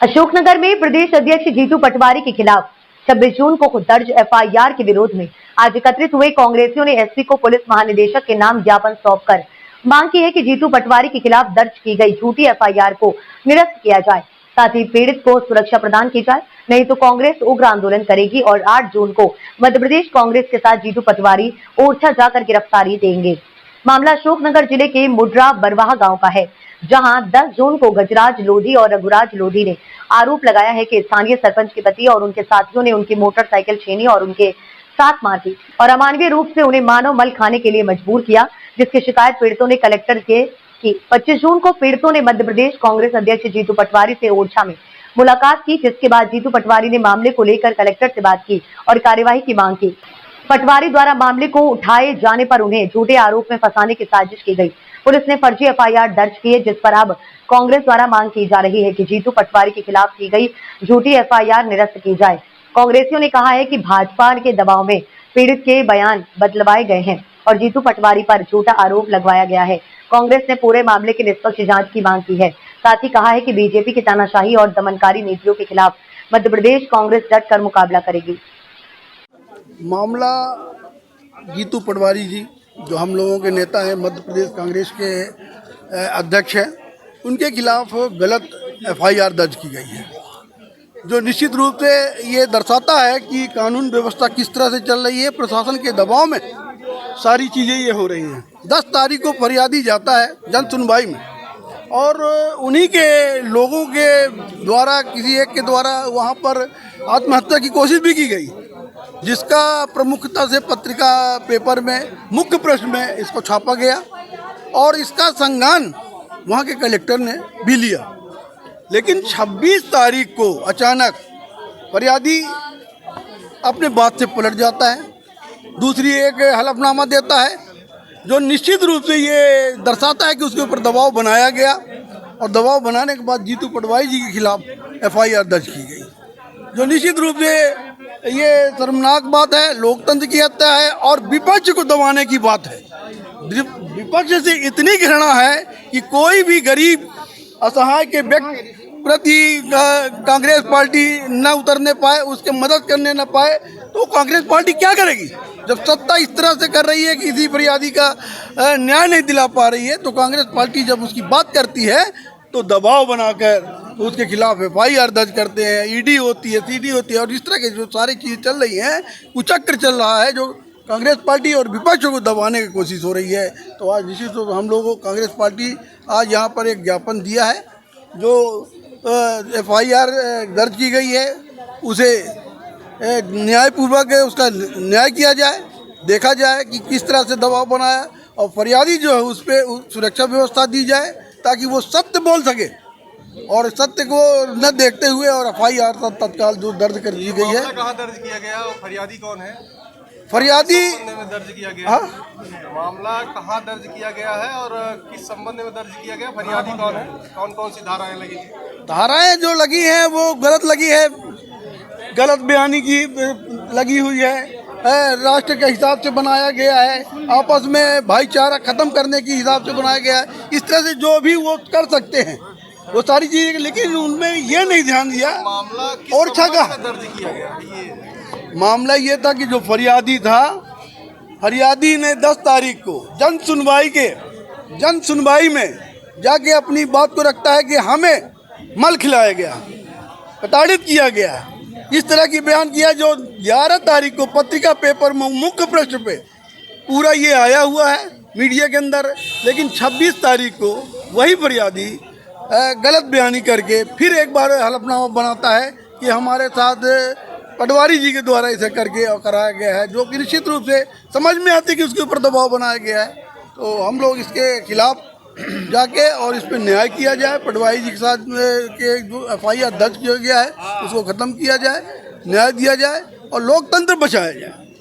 अशोकनगर में प्रदेश अध्यक्ष जीतू पटवारी के खिलाफ 26 जून को दर्ज एफआईआर के विरोध में आज एकत्रित हुए कांग्रेसियों ने एसपी को पुलिस महानिदेशक के नाम ज्ञापन सौंपकर मांग की है कि जीतू पटवारी के खिलाफ दर्ज की गई झूठी एफआईआर को निरस्त किया जाए, साथ ही पीड़ित को सुरक्षा प्रदान की जाए, नहीं तो कांग्रेस उग्र आंदोलन करेगी और 8 जून को मध्य प्रदेश कांग्रेस के साथ जीतू पटवारी ओरछा जाकर गिरफ्तारी देंगे। मामला अशोकनगर जिले के मुड्रा बरवाह गांव का है, जहां 10 जून को गजराज लोधी और रघुराज लोधी ने आरोप लगाया है कि स्थानीय सरपंच के पति और उनके साथियों ने उनकी मोटरसाइकिल छीनी और उनके साथ मारपीट और अमानवीय रूप से उन्हें मानव मल खाने के लिए मजबूर किया, जिसकी शिकायत पीड़ितों ने कलेक्टर के की। 25 जून को पीड़ितों ने मध्य प्रदेश कांग्रेस अध्यक्ष जीतू पटवारी से ओरछा में मुलाकात की, जिसके बाद जीतू पटवारी ने मामले को लेकर कलेक्टर से बात की और कार्यवाही की मांग की। पटवारी द्वारा मामले को उठाए जाने पर उन्हें झूठे आरोप में फंसाने की साजिश की गई। पुलिस ने फर्जी एफआईआर दर्ज की है, जिस पर अब कांग्रेस द्वारा मांग की जा रही है कि जीतू पटवारी के खिलाफ की गई झूठी एफआईआर निरस्त की जाए। कांग्रेसियों ने कहा है कि भाजपा के दबाव में पीड़ित के बयान बदलवाए गए हैं और जीतू पटवारी पर झूठा आरोप लगवाया गया है। कांग्रेस ने पूरे मामले की निष्पक्ष जांच की मांग की है। साथ ही कहा है कि बीजेपी की तानाशाही और दमनकारी नीतियों के खिलाफ मध्य प्रदेश कांग्रेस डटकर मुकाबला करेगी। मामला जीतू पटवारी जी जो हम लोगों के नेता हैं, मध्य प्रदेश कांग्रेस के अध्यक्ष हैं, उनके खिलाफ गलत एफआईआर दर्ज की गई है, जो निश्चित रूप से ये दर्शाता है कि कानून व्यवस्था किस तरह से चल रही है। प्रशासन के दबाव में सारी चीज़ें ये हो रही हैं। 10 तारीख को फरियादी जाता है जन सुनवाई में और उन्हीं के लोगों के द्वारा किसी एक के द्वारा वहाँ पर आत्महत्या की कोशिश भी की गई, जिसका प्रमुखता से पत्रिका पेपर में मुख्य पृष्ठ में इसको छापा गया और इसका संज्ञान वहाँ के कलेक्टर ने भी लिया। लेकिन 26 तारीख को अचानक फरियादी अपने बात से पलट जाता है, दूसरी एक हलफनामा देता है, जो निश्चित रूप से ये दर्शाता है कि उसके ऊपर दबाव बनाया गया और दबाव बनाने के बाद जीतू पटवारी जी के खिलाफ एफआईआर दर्ज की गई, जो निश्चित रूप से ये शर्मनाक बात है, लोकतंत्र की हत्या है और विपक्ष को दबाने की बात है। विपक्ष से इतनी घृणा है कि कोई भी गरीब असहाय के व्यक्ति प्रति कांग्रेस पार्टी न उतरने पाए, उसके मदद करने न पाए, तो कांग्रेस पार्टी क्या करेगी? जब सत्ता इस तरह से कर रही है कि किसी फरियादी का न्याय नहीं दिला पा रही है, तो कांग्रेस पार्टी जब उसकी बात करती है तो दबाव बनाकर उसके खिलाफ एफआईआर दर्ज करते हैं। ईडी होती है, सीडी होती है और इस तरह के जो सारी चीज़ें चल रही हैं, कुचक्र चल रहा है जो कांग्रेस पार्टी और विपक्ष को दबाने की कोशिश हो रही है। तो आज निश्चित रूप हम लोगों कांग्रेस पार्टी आज यहाँ पर एक ज्ञापन दिया है, जो एफआईआर दर्ज की गई है उसे न्यायपूर्वक उसका न्याय किया जाए, देखा जाए कि किस तरह से दबाव बनाया और फरियादी जो है उस पर सुरक्षा व्यवस्था दी जाए ताकि वो सत्य बोल सके और सत्य को न देखते हुए और एफआईआर तत्काल जो दर्ज कर दी गई है। कहाँ दर्ज किया गया और फरियादी कौन है? फरियादी में दर्ज किया गया, मामला कहाँ दर्ज किया गया है और किस संबंध में दर्ज किया गया? फरियादी कौन है? कौन कौन सी धाराएं लगी? धाराएं जो लगी हैं वो गलत लगी है, गलत बयानी की लगी हुई है, राष्ट्र के हिसाब से बनाया गया है, आपस में भाईचारा खत्म करने के हिसाब से बनाया गया है। इस तरह से जो भी वो कर सकते हैं वो सारी चीजें, लेकिन उनमें ये नहीं ध्यान दिया। मामला ओरछा का दर्ज किया गया, मामला ये था कि जो फरियादी था, फरियादी ने 10 तारीख को जन सुनवाई में जाके अपनी बात को रखता है कि हमें मल खिलाया गया, प्रताड़ित किया गया, इस तरह की बयान किया, जो 11 तारीख को पत्रिका पेपर में मुख्य पृष्ठ पे पूरा ये आया हुआ है मीडिया के अंदर। लेकिन 26 तारीख को वही फरियादी गलत बयानी करके फिर एक बार हलफनामा बनाता है कि हमारे साथ पटवारी जी के द्वारा इसे करके और कराया गया है, जो कि निश्चित रूप से समझ में आती है कि उसके ऊपर दबाव बनाया गया है। तो हम लोग इसके खिलाफ जाके और इस पर न्याय किया जाए, पटवारी जी के साथ के जो एफआईआर दर्ज किया गया है उसको ख़त्म किया जाए, न्याय दिया जाए और लोकतंत्र बचाया जाए।